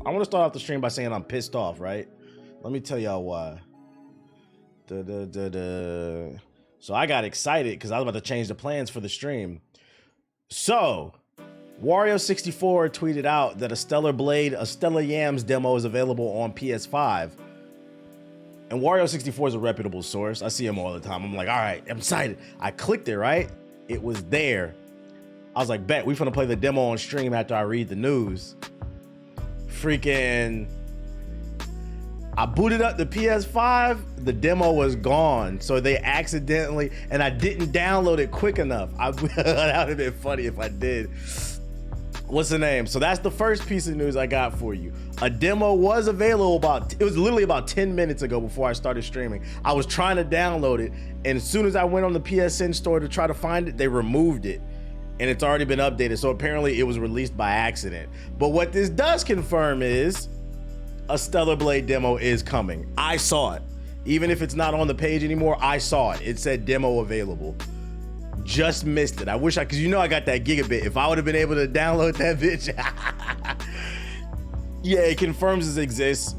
I want to start off the stream by saying I'm pissed off, right? Let me tell y'all why. So I got excited because I was about to change the plans for the stream. So Wario64 tweeted out that a Stellar Yams demo is available on PS5. And Wario64 is a reputable source. I see him all the time. I'm like, all right, I'm excited. I clicked it, right? It was there. I was like, bet, we finna play the demo on stream after I read the news. Freaking, I booted up the PS5, the demo was gone. So they accidentally, and I didn't download it quick enough. That would have been funny if I did. What's the name? So that's the first piece of news I got for you. A demo was available it was literally about 10 minutes ago before I started streaming. I was trying to download it, and as soon as I went on the PSN store to try to find it, they removed it. And it's already been updated, so apparently it was released by accident. But what this does confirm is a Stellar Blade demo is coming. I saw it. Even if it's not on the page anymore, I saw it. It said demo available. Just missed it. I wish because you know I got that gigabit. If I would have been able to download that bitch. Yeah, it confirms it exists.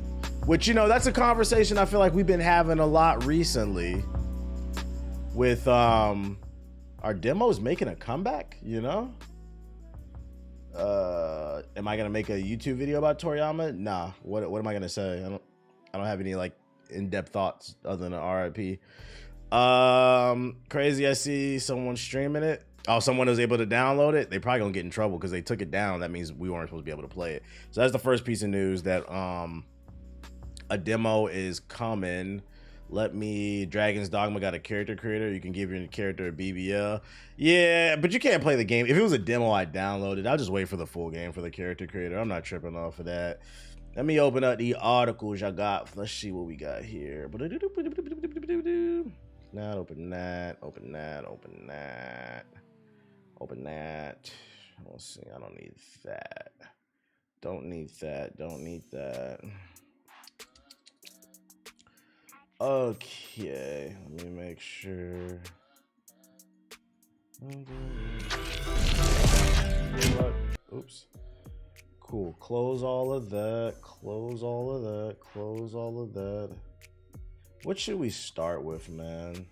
Which, you know, that's a conversation I feel like we've been having a lot recently with are demos making a comeback, you know? Am I gonna make a YouTube video about Toriyama? Nah. What am I gonna say? I don't have any like in-depth thoughts other than an RIP. Crazy, I see someone streaming it. Oh, someone was able to download it. They probably gonna get in trouble because they took it down. That means we weren't supposed to be able to play it. So that's the first piece of news, that a demo is coming. Dragon's Dogma got a character creator. You can give your character a BBL. Yeah, but you can't play the game. If it was a demo I downloaded, I'll just wait for the full game for the character creator. I'm not tripping off of that. Let me open up the articles I got. Let's see what we got here. Not open that, open that, open that, open that. Let's see, I don't need that. Don't need that, don't need that. Okay, let me make sure. Oops. Cool, close all of that, close all of that, close all of that. What should we start with, man?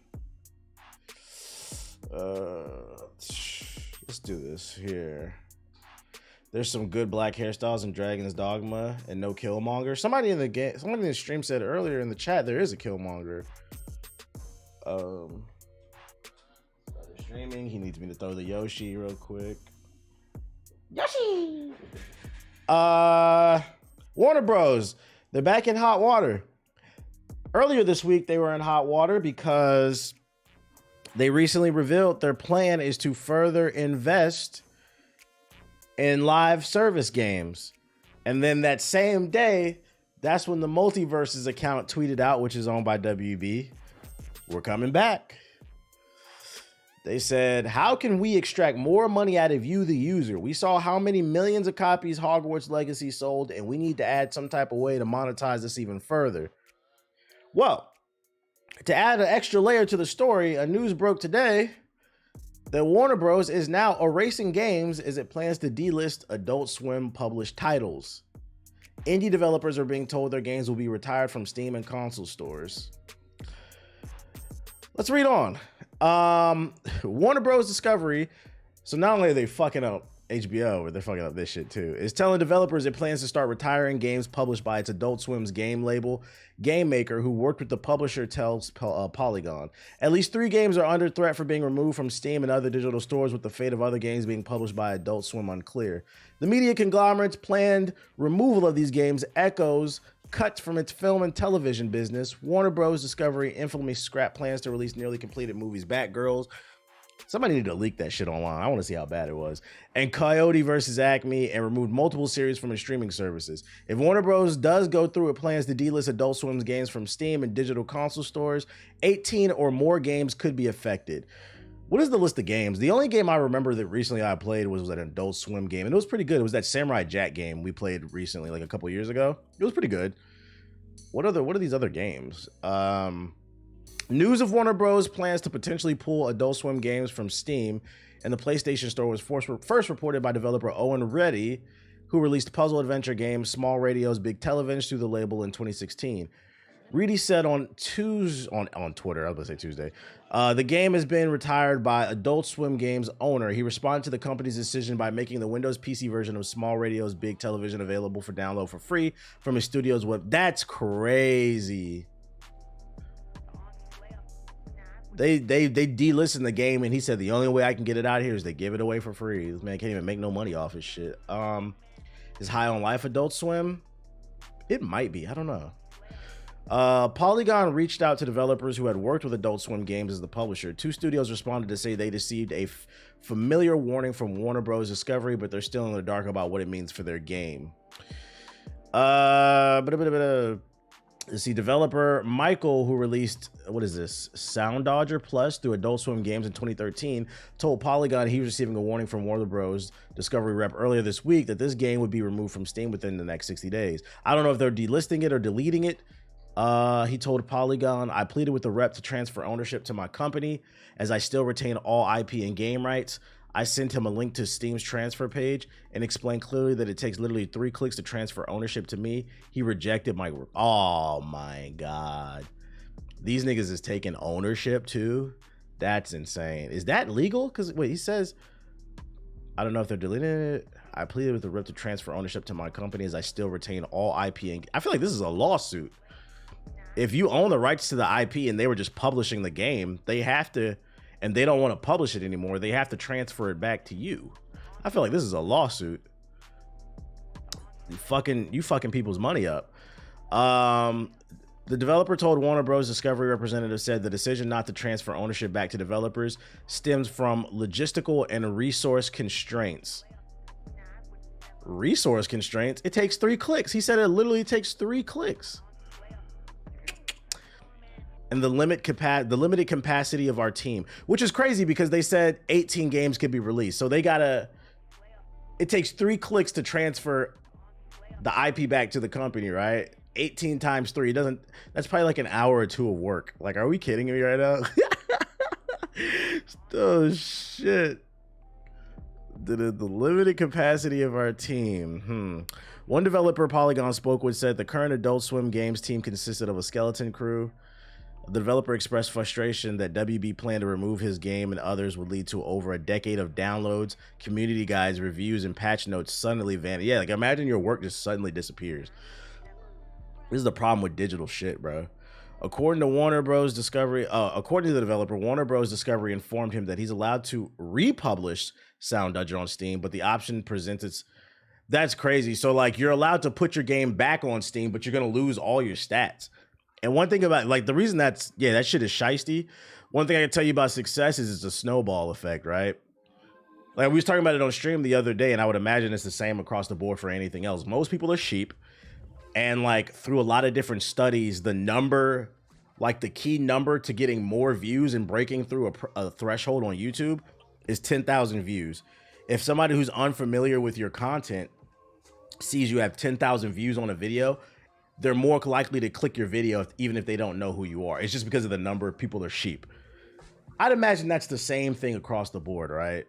Let's do this here. There's some good black hairstyles in Dragon's Dogma and no Killmonger. Somebody in the stream said earlier in the chat there is a Killmonger. Streaming. He needs me to throw the Yoshi real quick. Yoshi. Warner Bros. They're back in hot water. Earlier this week, they were in hot water because they recently revealed their plan is to further invest in live service games. And then that same day, that's when the Multiverses account tweeted out, which is owned by WB, we're coming back. They said, how can we extract more money out of you, the user? We saw how many millions of copies Hogwarts Legacy sold, and we need to add some type of way to monetize this even further. Well, to add an extra layer to the story, a news broke today that Warner Bros. Is now erasing games as it plans to delist Adult Swim published titles. Indie developers are being told their games will be retired from Steam and console stores. Let's read on. Warner Bros. Discovery, so not only are they fucking up HBO, but they're fucking up this shit too, is telling developers it plans to start retiring games published by its Adult Swim's game label, Game Maker, who worked with the publisher, tells Polygon. At least 3 games are under threat for being removed from Steam and other digital stores, with the fate of other games being published by Adult Swim unclear. The media conglomerate's planned removal of these games echoes cuts from its film and television business. Warner Bros. Discovery infamously scrapped plans to release nearly completed movies Batgirls. Somebody need to leak that shit online. I want to see how bad it was. And Coyote versus Acme, and removed multiple series from its streaming services. If Warner Bros. Does go through, it plans to delist Adult Swim's games from Steam and digital console stores. 18 or more games could be affected. What is the list of games? The only game I remember that recently I played was an Adult Swim game, and it was pretty good. It was that Samurai Jack game we played recently, like a couple years ago. It was pretty good. What are these other games? News of Warner Bros. Plans to potentially pull Adult Swim games from Steam and the PlayStation Store was first reported by developer Owen Reddy who released puzzle adventure game Small Radio's Big Television through the label in 2016. Reedy said on Tuesday, on Twitter, I was going to say Tuesday, the game has been retired by Adult Swim Games owner. He responded to the company's decision by making the Windows PC version of Small Radio's Big Television available for download for free from his studio's web. That's crazy. They delisted the game, and he said the only way I can get it out here is they give it away for free. This man can't even make no money off his shit. Is High on Life Adult Swim? It might be. I don't know. Polygon reached out to developers who had worked with Adult Swim Games as the publisher. Two studios responded to say they received a familiar warning from Warner Bros. Discovery, but they're still in the dark about what it means for their game. Let's see, developer Michael, who released, what is this, Sound Dodger Plus through Adult Swim Games in 2013, told Polygon he was receiving a warning from Warner Bros. Discovery rep earlier this week that this game would be removed from Steam within the next 60 days. I don't know if they're delisting it or deleting it. He told Polygon, I pleaded with the rep to transfer ownership to my company as I still retain all IP and game rights. I sent him a link to Steam's transfer page and explained clearly that it takes literally 3 clicks to transfer ownership to me. He rejected my, oh my God. These niggas is taking ownership too. That's insane. Is that legal? Because wait, he says, I don't know if they're deleting it. I pleaded with the rep to transfer ownership to my company as I still retain all IP and I feel like this is a lawsuit. If you own the rights to the IP and they were just publishing the game, they have to, and they don't want to publish it anymore, they have to transfer it back to you. I feel like this is a lawsuit. You fucking people's money up. The developer told Warner Bros. Discovery representative said the decision not to transfer ownership back to developers stems from logistical and resource constraints. Resource constraints? It takes 3 clicks. He said it literally takes 3 clicks. And the limited capacity of our team, which is crazy because they said 18 games could be released. So it takes 3 clicks to transfer the IP back to the company, right? 18 times 3, that's probably like an hour or 2 of work. Like, are we kidding me right now? Oh shit. The limited capacity of our team. One developer Polygon spoke with said the current Adult Swim Games team consisted of a skeleton crew. The developer expressed frustration that WB planned to remove his game and others would lead to over a decade of downloads, community guides, reviews, and patch notes suddenly vanish. Yeah, like imagine your work just suddenly disappears. This is the problem with digital shit, bro. According to Warner Bros. Discovery, according to the developer, Warner Bros. Discovery informed him that he's allowed to republish Sound Dodger on Steam, but the option presents its. That's crazy. So like you're allowed to put your game back on Steam, but you're gonna lose all your stats. And one thing about like the reason that shit is shiesty. One thing I can tell you about success is it's a snowball effect, right? Like we was talking about it on stream the other day, and I would imagine it's the same across the board for anything else. Most people are sheep, and like through a lot of different studies, the number, like the key number to getting more views and breaking through a threshold on YouTube is 10,000 views. If somebody who's unfamiliar with your content sees you have 10,000 views on a video, they're more likely to click your video even if they don't know who you are. It's just because of the number of people are sheep. I'd imagine that's the same thing across the board, right?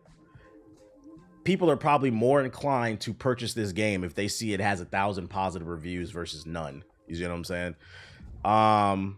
People are probably more inclined to purchase this game if they see it has 1,000 positive reviews versus none. You see what I'm saying?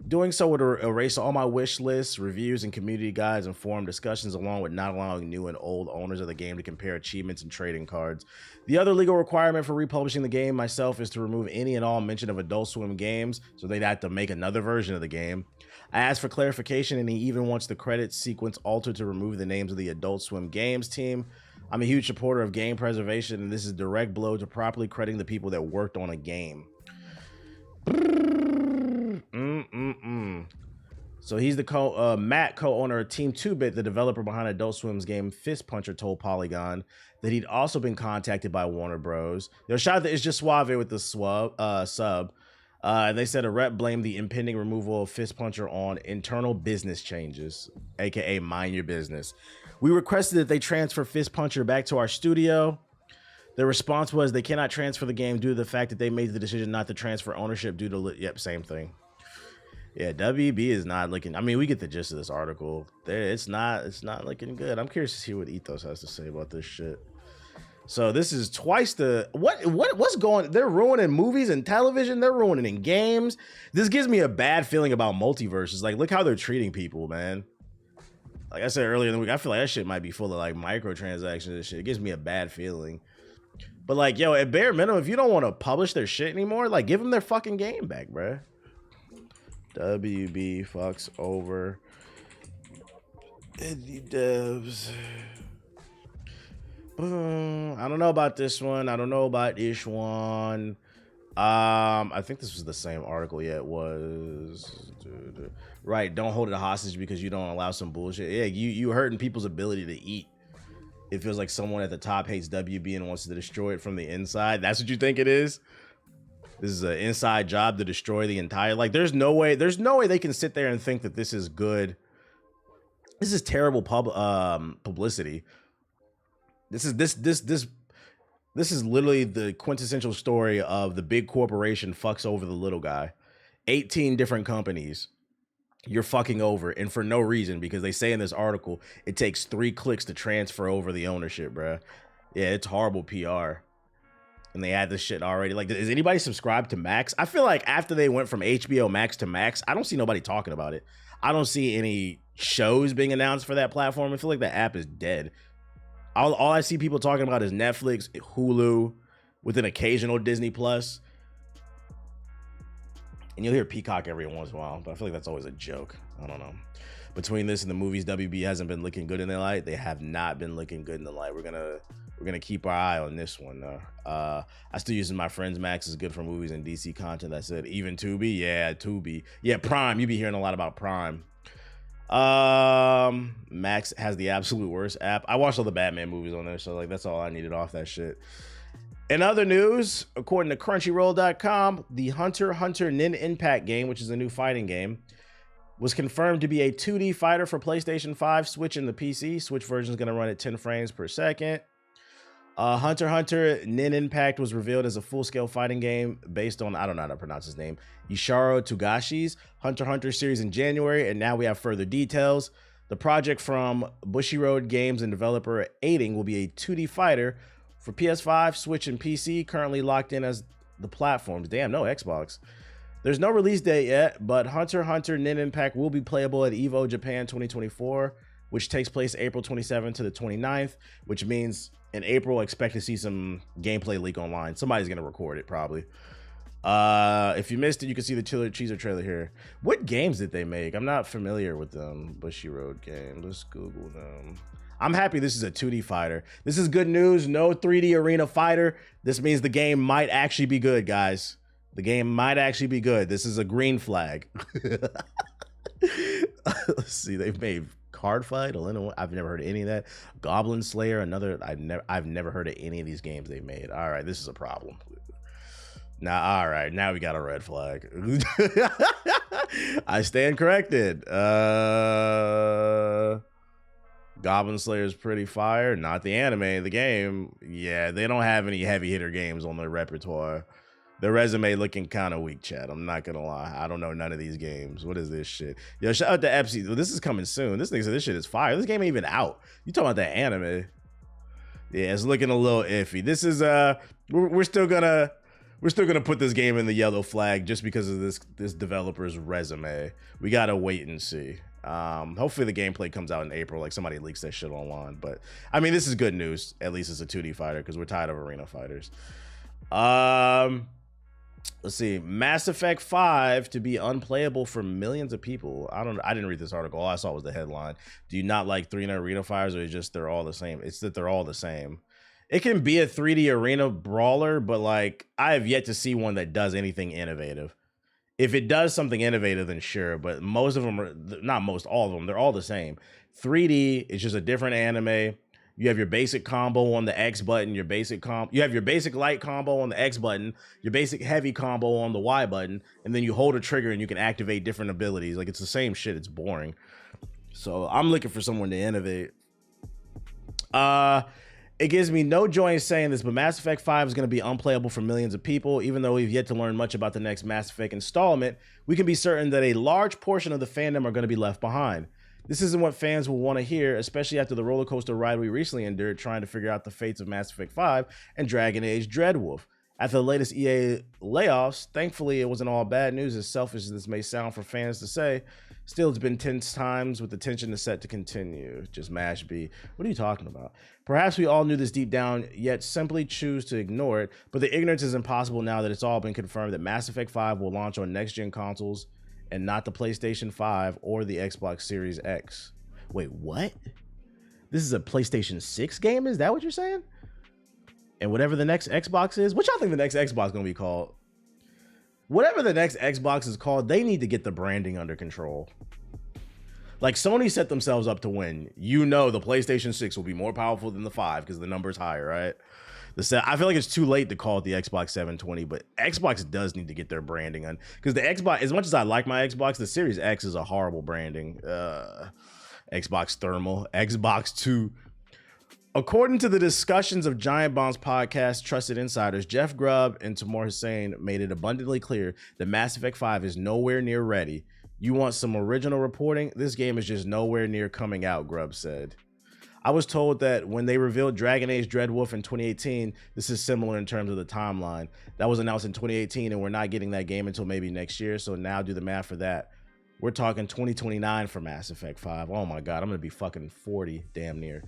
Doing so would erase all my wish lists, reviews, and community guides and forum discussions, along with not allowing new and old owners of the game to compare achievements and trading cards. The other legal requirement for republishing the game myself is to remove any and all mention of Adult Swim Games, so they'd have to make another version of the game. I asked for clarification, and he even wants the credit sequence altered to remove the names of the Adult Swim Games team. I'm a huge supporter of game preservation, and this is a direct blow to properly crediting the people that worked on a game. So he's the Matt, co-owner of Team 2-Bit, the developer behind Adult Swim's game Fist Puncher, told Polygon that he'd also been contacted by Warner Bros. Yo, shout out to It's Just Suave with the sub. They said a rep blamed the impending removal of Fist Puncher on internal business changes, aka mind your business. We requested that they transfer Fist Puncher back to our studio. Their response was they cannot transfer the game due to the fact that they made the decision not to transfer ownership due to yep, same thing. Yeah, WB is not looking. I mean, we get the gist of this article. It's not looking good. I'm curious to see what Ethos has to say about this shit. So this is twice the what's going. They're ruining movies and television. They're ruining in games. This gives me a bad feeling about multiverses. Like, look how they're treating people, man. Like I said earlier in the week, I feel like that shit might be full of like microtransactions and shit. It gives me a bad feeling. But like, yo, at bare minimum, if you don't want to publish their shit anymore, like, give them their fucking game back, bruh. WB fucks over indie devs. I don't know about this one. I don't know about ish one. I think this was the same article. Yeah, it was. Right, don't hold it hostage because you don't allow some bullshit. Yeah, you hurting people's ability to eat. It feels like someone at the top hates WB and wants to destroy it from the inside. That's what you think it is? This is an inside job to destroy the entire, like, there's no way they can sit there and think that this is good. This is terrible publicity. This is literally the quintessential story of the big corporation fucks over the little guy. 18 different companies you're fucking over, and for no reason, because they say in this article it takes 3 clicks to transfer over the ownership, bruh. Yeah, it's horrible PR. And they had this shit already. Like, is anybody subscribed to Max? I feel like after they went from HBO Max to Max, I don't see nobody talking about it. I don't see any shows being announced for that platform. I feel like the app is dead. All I see people talking about is Netflix, Hulu, with an occasional Disney Plus. And you'll hear Peacock every once in a while, but I feel like that's always a joke. I don't know. Between this and the movies, WB hasn't been looking good in the light. They have not been looking good in the light. We're gonna keep our eye on this one though. I still using my friend's Max is good for movies and DC content. That said, even Tubi, yeah, Tubi, yeah, Prime. You be hearing a lot about Prime. Max has the absolute worst app. I watched all the Batman movies on there, so like that's all I needed off that shit. In other news, according to Crunchyroll.com, the Hunter x Hunter Nin Impact game, which is a new fighting game, was confirmed to be a 2D fighter for PlayStation 5, Switch, and the PC. Switch version is going to run at 10 frames per second. Hunter x Hunter Nin Impact was revealed as a full-scale fighting game based on, I don't know how to pronounce his name, Ishiro Togashi's Hunter x Hunter series in January, and now we have further details. The project from Bushiroad Games and developer Aiding will be a 2D fighter for PS5, Switch, and PC, currently locked in as the platforms. Damn, no Xbox. There's no release date yet, but Hunter x Hunter Nin Impact will be playable at EVO Japan 2024, which takes place April 27th to the 29th, which means in April, expect to see some gameplay leak online. Somebody's going to record it, probably. If you missed it, you can see the teaser trailer here. What games did they make? I'm not familiar with them. Bushiroad Games. Let's Google them. I'm happy this is a 2D fighter. This is good news. No 3D arena fighter. This means the game might actually be good, guys. The game might actually be good. This is a green flag. Let's see. They've made Card Fight. I've never heard of any of that. Goblin Slayer. Another. I've never heard of any of these games they made. All right, this is a problem. Now, all right, now we got a red flag. I stand corrected. Goblin Slayer is pretty fire. Not the anime, the game. Yeah, they don't have any heavy hitter games on their repertoire. Their resume looking kind of weak, chat. I'm not gonna lie. I don't know none of these games. What is this shit? Yo, shout out to Epsi. Well, this is coming soon. This nigga said this shit is fire. This game ain't even out. You talking about that anime? Yeah, it's looking a little iffy. This is we're still gonna put this game in the yellow flag just because of this developer's resume. We gotta wait and see. Hopefully the gameplay comes out in April, like somebody leaks that shit online. But I mean, this is good news. At least it's a 2D fighter because we're tired of arena fighters. Let's see. Mass Effect 5 to be unplayable for millions of people. I didn't read this article. All I saw was the headline. Do you not like 3D arena fighters, or is it just they're all the same? It's that they're all the same. It can be a 3D arena brawler, but like I have yet to see one that does anything innovative. If it does something innovative, then sure. But most of them are not most, all of them. They're all the same. 3D is just a different anime. You have your basic combo on the X button, you have your basic light combo on the X button, your basic heavy combo on the Y button, and then you hold a trigger and you can activate different abilities. Like, it's the same shit. It's boring. So I'm looking for someone to innovate. It gives me no joy in saying this, but Mass Effect 5 is going to be unplayable for millions of people. Even though we've yet to learn much about the next Mass Effect installment, we can be certain that a large portion of the fandom are going to be left behind. This isn't what fans will want to hear, especially after the roller coaster ride we recently endured trying to figure out the fates of Mass Effect 5 and Dragon Age Dreadwolf. After the latest EA layoffs, thankfully it wasn't all bad news, as selfish as this may sound for fans to say. Still, it's been tense times with the tension is set to continue. Just mash B. What are you talking about? Perhaps we all knew this deep down, yet simply choose to ignore it, but the ignorance is impossible now that it's all been confirmed that Mass Effect 5 will launch on next-gen consoles and not the PlayStation 5 or the Xbox Series X. Wait, what? This is a PlayStation 6 game? Is that what you're saying? And whatever the next Xbox is, what y'all think the next Xbox is going to be called? Whatever the next Xbox is called, they need to get the branding under control. Like, Sony set themselves up to win. You know the PlayStation 6 will be more powerful than the 5 because the number's higher, right? I feel like it's too late to call it the Xbox 720, but Xbox does need to get their branding on. Because the Xbox, as much as I like my Xbox, the Series X is a horrible branding. Xbox Thermal, Xbox 2. According to the discussions of Giant Bomb's podcast, Trusted Insiders, Jeff Grubb and Tamor Hussein made it abundantly clear that Mass Effect 5 is nowhere near ready. You want some original reporting? This game is just nowhere near coming out, Grubb said. I was told that when they revealed Dragon Age Dreadwolf in 2018, this is similar in terms of the timeline. That was announced in 2018, and we're not getting that game until maybe next year, so now do the math for that. We're talking 2029 for Mass Effect 5. Oh my God, I'm gonna be fucking 40, damn near.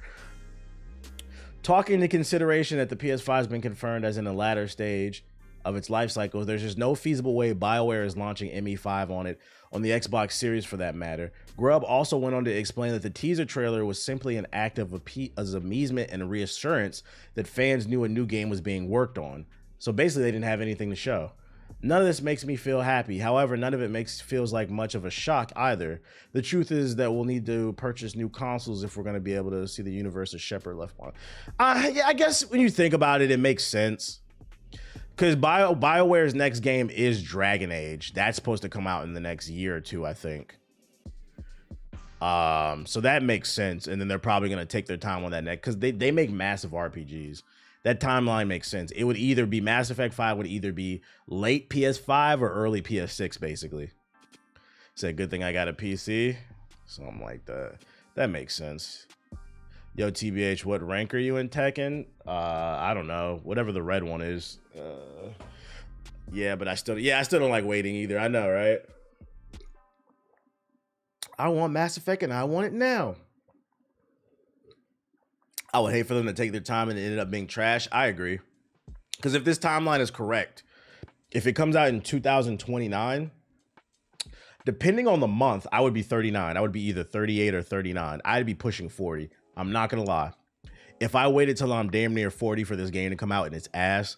Talking into consideration that the PS5 has been confirmed as in the latter stage of its life cycle, there's just no feasible way BioWare is launching ME5 on it, on the Xbox Series for that matter. Grubb also went on to explain that the teaser trailer was simply an act of amusement and reassurance that fans knew a new game was being worked on. So basically they didn't have anything to show. None of this makes me feel happy. However, none of it feels like much of a shock either. The truth is that we'll need to purchase new consoles if we're going to be able to see the universe as Shepard left on. Yeah, I guess when you think about it, it makes sense. Because BioWare's next game is Dragon Age. That's supposed to come out in the next year or two, I think. So that makes sense. And then they're probably going to take their time on that next, because they make massive RPGs. That timeline makes sense. It would either be Mass Effect 5 would either be late PS5 or early PS6, basically. It's a good thing I got a PC. Something like that. That makes sense. Yo, TBH, what rank are you in Tekken? I don't know. Whatever the red one is. Yeah, but I still don't like waiting either. I know, right? I want Mass Effect and I want it now. I would hate for them to take their time and it ended up being trash. I agree. Because if this timeline is correct, if it comes out in 2029, depending on the month, I would be 39. I would be either 38 or 39. I'd be pushing 40. I'm not going to lie. If I waited till I'm damn near 40 for this game to come out and it's ass,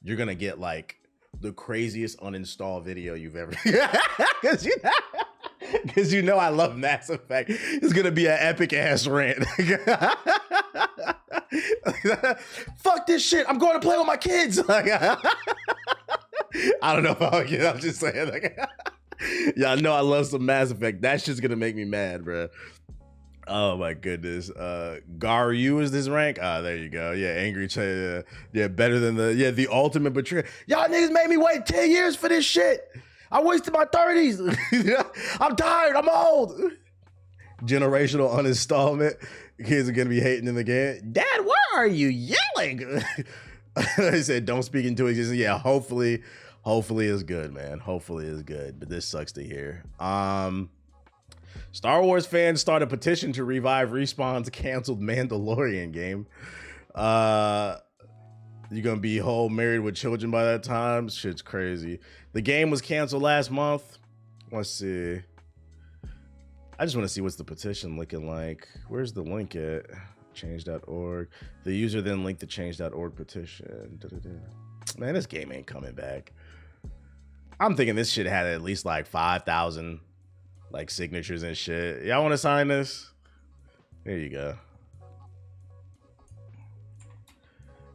you're going to get like the craziest uninstall video you've ever. Because you know I love Mass Effect. It's going to be an epic ass rant. Fuck this shit. I'm going to play with my kids. I don't know if I'll get. I'm just saying. Y'all know I love some Mass Effect. That shit's going to make me mad, bro. Oh my goodness. Garu is this rank? There you go. Yeah, angry. Yeah, better than the ultimate betrayal. Y'all niggas made me wait 10 years for this shit. I wasted my 30s. I'm tired. I'm old. Generational uninstallment. Kids are gonna be hating in the game. Dad, where are you yelling? I said, don't speak into it. Yeah, hopefully it's good, man. Hopefully it's good. But this sucks to hear. Star Wars fans start a petition to revive Respawn's canceled Mandalorian game. You're gonna be whole married with children by that time. Shit's crazy. The game was canceled last month. Let's see. I just want to see what's the petition looking like. Where's the link at? Change.org. The user then linked the change.org petition. Man, this game ain't coming back. I'm thinking this shit had at least like 5,000 like signatures and shit. Y'all want to sign this? There you go.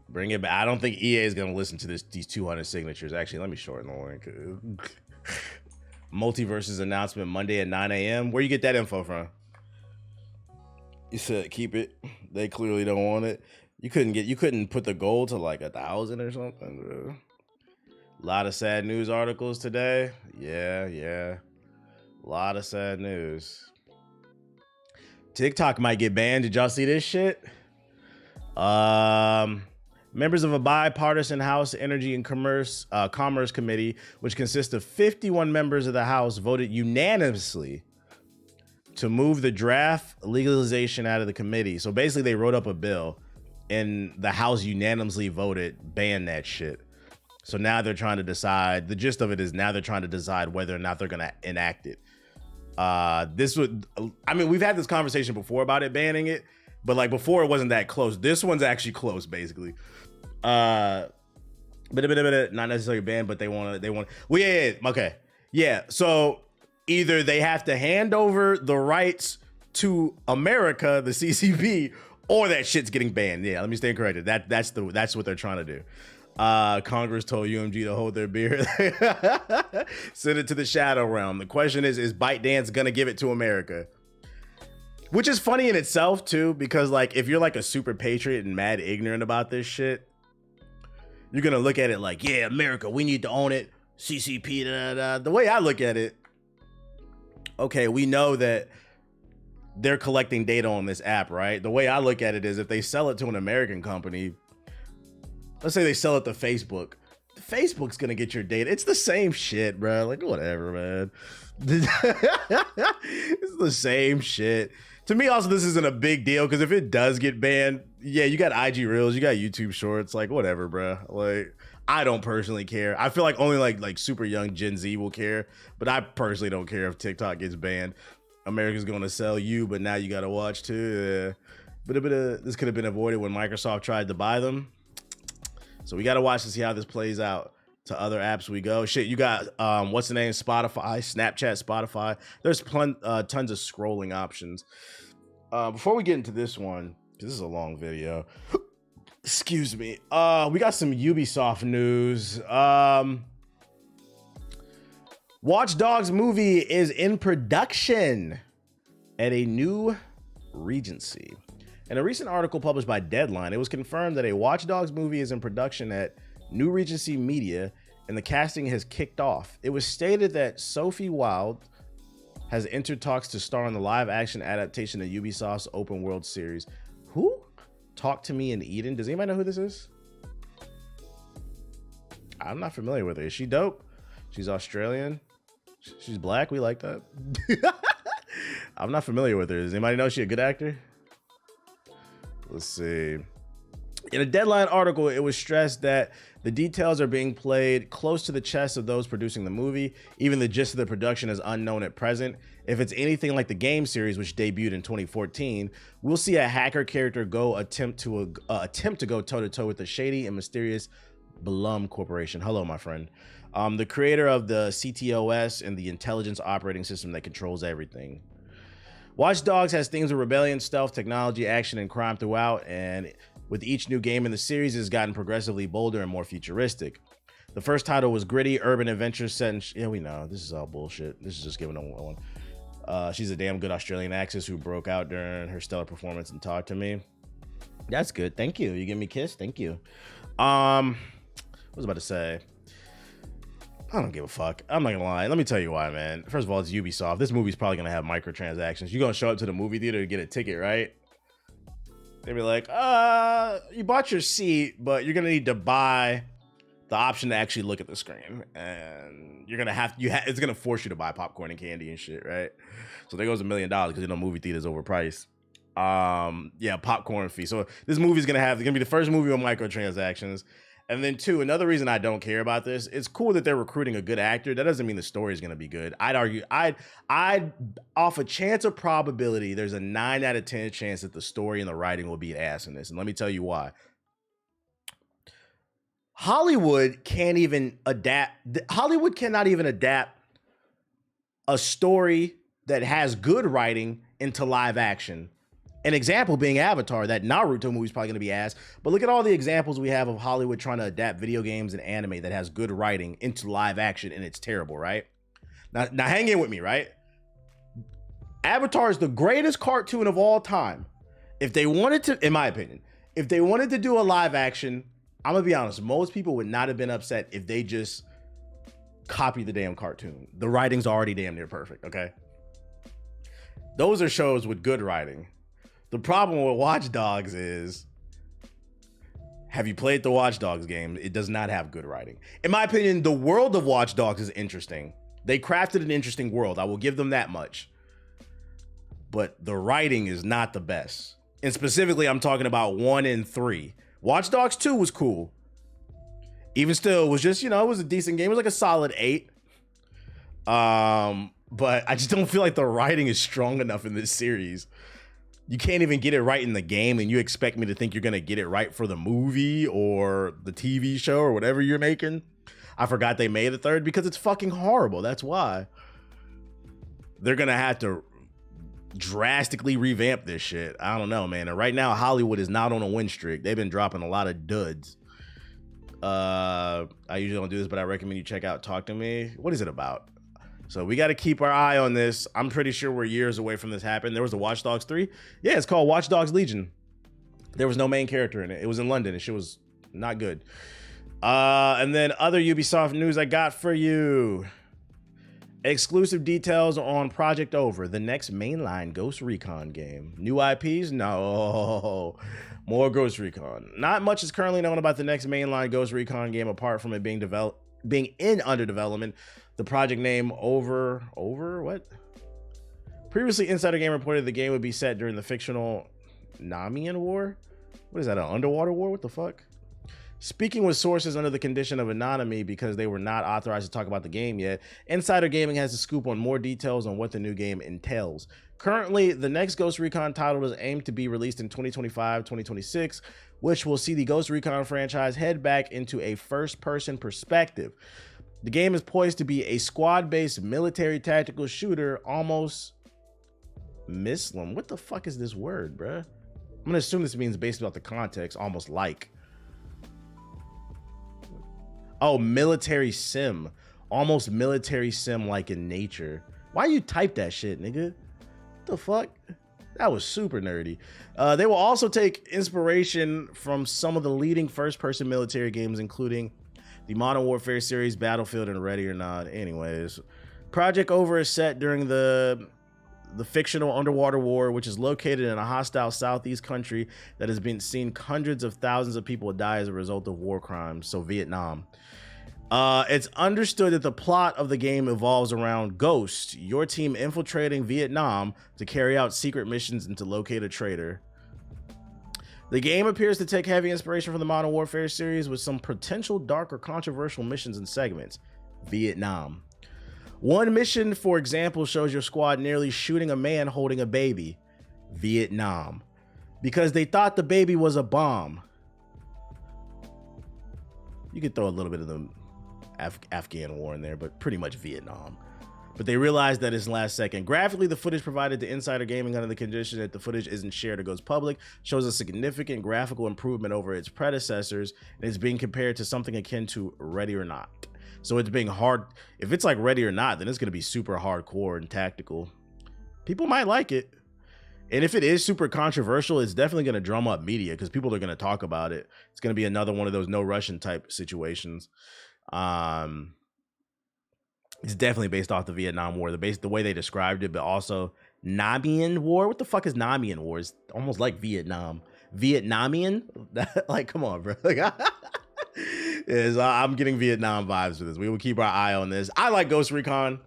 Bring it back. I don't think EA is going to listen to these 200 signatures. Actually, let me shorten the link. Multiverse's announcement Monday at 9 a.m. Where you get that info from? You said keep it. They clearly don't want it. You couldn't put the goal to like 1,000 or something. A lot of sad news articles today. Yeah. A lot of sad news. TikTok might get banned. Did y'all see this shit? Members of a bipartisan House Energy and Commerce Committee, which consists of 51 members of the House, voted unanimously to move the draft legalization out of the committee. So basically they wrote up a bill and the House unanimously voted ban that shit. So now they're trying to decide, the gist of it is now they're trying to decide whether or not they're going to enact it. We've had this conversation before about it banning it, but like before it wasn't that close. This one's actually close, basically. But not necessarily banned, but they want. Well, yeah, okay, yeah. So either they have to hand over the rights to America, the CCP, or that shit's getting banned. Yeah, let me stay corrected. That's what they're trying to do. Congress told UMG to hold their beer. Send it to the shadow realm. The question is ByteDance gonna give it to America? Which is funny in itself too, because like if you're like a super patriot and mad ignorant about this shit, you're gonna look at it like, yeah, America, we need to own it. CCP, da, da, da. The way I look at it, okay, we know that they're collecting data on this app, right? The way I look at it is if they sell it to an American company, let's say they sell it to Facebook, Facebook's gonna get your data. It's the same shit, bro. Like, whatever, man. It's the same shit. To me, also, this isn't a big deal because if it does get banned, yeah, you got IG Reels, you got YouTube Shorts, like whatever, bro. Like, I don't personally care. I feel like only like super young Gen Z will care, but I personally don't care if TikTok gets banned. America's going to sell you, but now you got to watch too. But this could have been avoided when Microsoft tried to buy them. So we got to watch to see how this plays out. To other apps we go. Shit, you got what's the name? Spotify, Snapchat, Spotify. There's tons of scrolling options. Before we get into this one, because this is a long video. Excuse me. We got some Ubisoft news. Watch Dogs movie is in production at a new Regency. In a recent article published by Deadline, it was confirmed that a Watch Dogs movie is in production at New Regency Media, and the casting has kicked off. It was stated that Sophie Wilde has entered talks to star in the live-action adaptation of Ubisoft's open world series. Who? Talk to Me in Eden? Does anybody know who this is? I'm not familiar with her. Is she dope? She's Australian. She's black. We like that. I'm not familiar with her. Does anybody know she a good actor? Let's see. In a Deadline article, it was stressed that the details are being played close to the chest of those producing the movie. Even the gist of the production is unknown at present. If it's anything like the game series, which debuted in 2014, we'll see a hacker character attempt to go toe-to-toe with the shady and mysterious Blum Corporation. Hello, my friend. The creator of the CTOS and the intelligence operating system that controls everything. Watch Dogs has themes of rebellion, stealth, technology, action, and crime throughout, and with each new game in the series, it has gotten progressively bolder and more futuristic. The first title was gritty, urban adventure set in... Yeah, we know. This is all bullshit. This is just giving them one. She's a damn good Australian actress who broke out during her stellar performance in Talk to Me. That's good. Thank you. You give me a kiss? Thank you. What was I about to say? I don't give a fuck. I'm not gonna lie. Let me tell you why, man. First of all, it's Ubisoft. This movie's probably gonna have microtransactions. You're gonna show up to the movie theater to get a ticket, right? They'd be like, you bought your seat, but you're gonna need to buy the option to actually look at the screen, and you're gonna it's gonna force you to buy popcorn and candy and shit, right? So there goes $1 million because movie theaters overpriced. Yeah, popcorn fee. So this movie's gonna be the first movie with microtransactions. And then two, another reason I don't care about this, it's cool that they're recruiting a good actor. That doesn't mean the story is going to be good. I'd argue, I'd off a chance of probability, there's a 9 out of 10 chance that the story and the writing will beat ass in this. And let me tell you why. Hollywood cannot even adapt a story that has good writing into live action. An example being Avatar. That Naruto movie is probably going to be ass. But look at all the examples we have of Hollywood trying to adapt video games and anime that has good writing into live action, and it's terrible, right? Now hang in with me, right? Avatar is the greatest cartoon of all time. If they wanted to, in my opinion, if they wanted to do a live action, I'm going to be honest, most people would not have been upset if they just copied the damn cartoon. The writing's already damn near perfect, okay? Those are shows with good writing. The problem with Watch Dogs is, have you played the Watch Dogs game? It does not have good writing. In my opinion, the world of Watch Dogs is interesting. They crafted an interesting world. I will give them that much. But the writing is not the best. And specifically, I'm talking about 1 and 3. Watch Dogs 2 was cool. Even still, it was just, you know, it was a decent game. It was like a solid 8. But I just don't feel like the writing is strong enough in this series. You can't even get it right in the game, and you expect me to think you're gonna get it right for the movie or the TV show or whatever you're making. I forgot they made a third because it's fucking horrible. That's why. They're gonna have to drastically revamp this shit. I don't know, man. And right now, Hollywood is not on a win streak. They've been dropping a lot of duds. I usually don't do this, but I recommend you check out Talk to Me. What is it about? So we got to keep our eye on this. I'm pretty sure we're years away from this happening. There was a Watch Dogs 3. Yeah, it's called Watch Dogs Legion. There was no main character in it. It was in London and shit was not good. And then other Ubisoft news I got for you. Exclusive details on Project Over, the next mainline Ghost Recon game. New IPs? No. More Ghost Recon. Not much is currently known about the next mainline Ghost Recon game apart from it being under development. The project name Over what? Previously, Insider Game reported the game would be set during the fictional Namian War. What is that, an underwater war? What the fuck? Speaking with sources under the condition of anonymity because they were not authorized to talk about the game yet, Insider Gaming has a scoop on more details on what the new game entails. Currently, the next Ghost Recon title is aimed to be released in 2025-2026, which will see the Ghost Recon franchise head back into a first-person perspective. The game is poised to be a squad-based military tactical shooter, almost Muslim. What the fuck is this word, bruh? I'm gonna assume this means based off the context, almost like. Oh, military sim. Almost military sim like in nature. Why you type that shit, nigga? What the fuck? That was super nerdy. They will also take inspiration from some of the leading first-person military games, including the Modern Warfare series, Battlefield, and Ready or Not. Anyways, Project Over is set during the fictional underwater war, which is located in a hostile southeast country that has been seen hundreds of thousands of people die as a result of war crimes, so Vietnam. It's understood that the plot of the game evolves around Ghost, your team infiltrating Vietnam to carry out secret missions and to locate a traitor. The game appears to take heavy inspiration from the Modern Warfare series with some potential dark or controversial missions and segments. Vietnam. One mission, for example, shows your squad nearly shooting a man holding a baby. Vietnam. Because they thought the baby was a bomb. You could throw a little bit of the Afghan war in there, but pretty much Vietnam. But they realized that it's last second. Graphically, the footage provided to Insider Gaming under the condition that the footage isn't shared or goes public shows a significant graphical improvement over its predecessors, and it's being compared to something akin to Ready or Not. So it's being hard. If it's like Ready or Not, then it's going to be super hardcore and tactical. People might like it. And if it is super controversial, it's definitely going to drum up media because people are going to talk about it. It's going to be another one of those no Russian type situations. It's definitely based off the Vietnam War, the way they described it, but also Namian War. What the fuck is Namian War? It's almost like Vietnam. Vietnamian? Like, come on, bro. Like, I'm getting Vietnam vibes for this. We will keep our eye on this. I like Ghost Recon.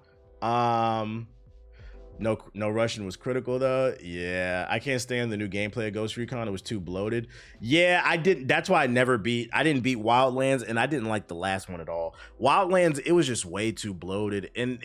No Russian was critical though. Yeah, I can't stand the new gameplay of Ghost Recon. It was too bloated. Yeah, I didn't. That's why I didn't beat Wildlands, and I didn't like the last one at all. Wildlands, it was just way too bloated, and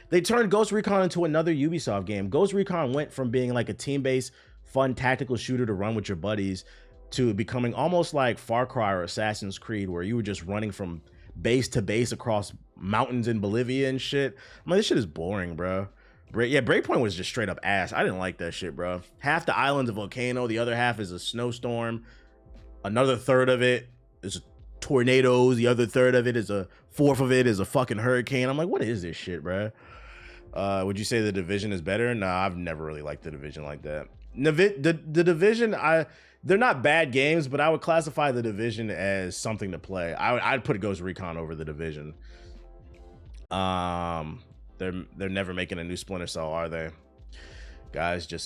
they turned Ghost Recon into another Ubisoft game. Ghost Recon went from being like a team-based, fun tactical shooter to run with your buddies to becoming almost like Far Cry or Assassin's Creed, where you were just running from base to base across mountains in Bolivia and shit. I'm like, this shit is boring, bro. Yeah, Breakpoint was just straight up ass. I didn't like that shit, bro. Half the island's a volcano. The other half is a snowstorm. Another third of it is tornadoes. The other third of it is a fucking hurricane. I'm like, what is this shit, bro? Would you say The Division is better? No, I've never really liked The Division like that. The Division, they're not bad games, but I would classify The Division as something to play. I'd put Ghost Recon over The Division. They're never making a new Splinter Cell, are they? guys, just